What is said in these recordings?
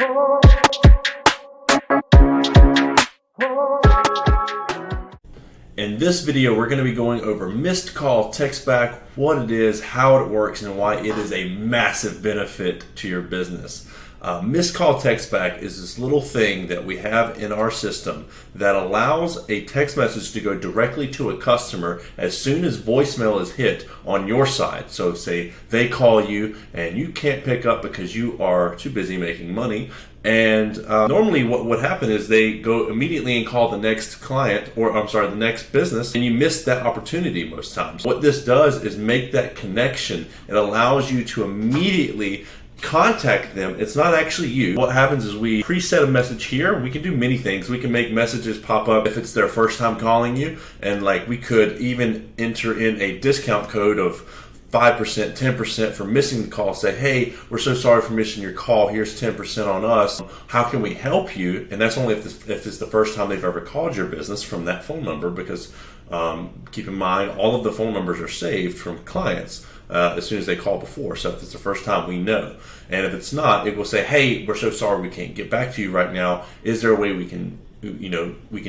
In this video, we're going to be going over missed call text back, what it is, how it works, and why it is a massive benefit to your business. Missed call text back is this little thing that we have in our system that allows a text message to go directly to a customer as soon as voicemail is hit on your side. So say they call you and you can't pick up because you are too busy making money. And normally what would happen is they go immediately and call the next client, or I'm sorry, the next business, and you miss that opportunity most times. What this does is make that connection. It allows you to immediately contact them. It's not actually you. What happens is we preset a message here. We can do many things. We can make messages pop up if it's their first time calling you, and like we could even enter in a discount code of 5%, 10% for missing the call. Say, hey, we're so sorry for missing your call. Here's 10% on us. How can we help you? And that's only if it's the first time they've ever called your business from that phone number, because keep in mind, all of the phone numbers are saved from clients as soon as they call before. So if it's the first time, we know. And if it's not, it will say, hey, we're so sorry we can't get back to you right now. Is there a way we can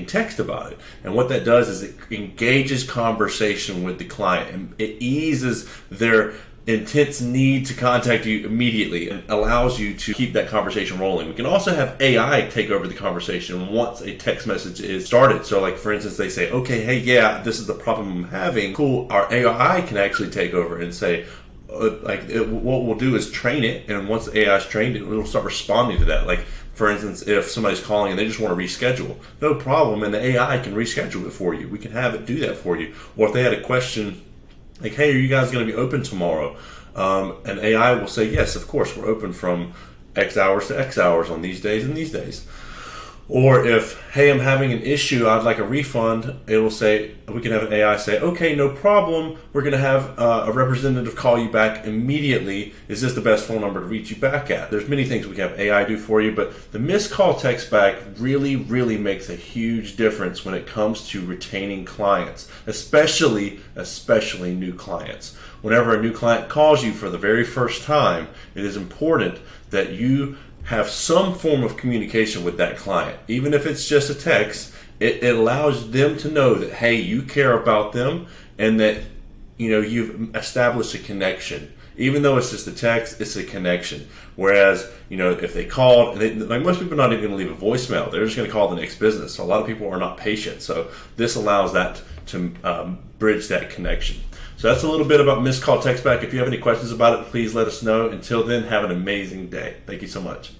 text about it? And what that does is it engages conversation with the client, and it eases their intense need to contact you immediately and allows you to keep that conversation rolling. We can also have AI take over the conversation once a text message is started. So like, for instance, they say, okay, hey, yeah, this is the problem I'm having. Cool. Our AI can actually take over and say, what we'll do is train it, and once the AI is trained, it will start responding to that. Like, for instance, if somebody's calling and they just want to reschedule, no problem, and the AI can reschedule it for you. We can have it do that for you. Or if they had a question like, hey, are you guys going to be open tomorrow? And AI will say, yes, of course, we're open from X hours to X hours on these days and these days. Or if, hey, I'm having an issue, I'd like a refund, it will say, we can have an AI say, okay, no problem, we're going to have a representative call you back immediately. Is this the best phone number to reach you back at? There's many things we can have AI do for you, but the missed call text back really, really makes a huge difference when it comes to retaining clients, especially new clients. Whenever a new client calls you for the very first time, it is important that you have some form of communication with that client. Even if it's just a text, it allows them to know that, hey, you care about them, and that you've established a connection. Even though it's just a text, it's a connection. Whereas, if they called, like most people are not even going to leave a voicemail. They're just going to call the next business. So a lot of people are not patient. So this allows that to bridge that connection. So that's a little bit about missed call text back. If you have any questions about it, please let us know. Until then, have an amazing day. Thank you so much.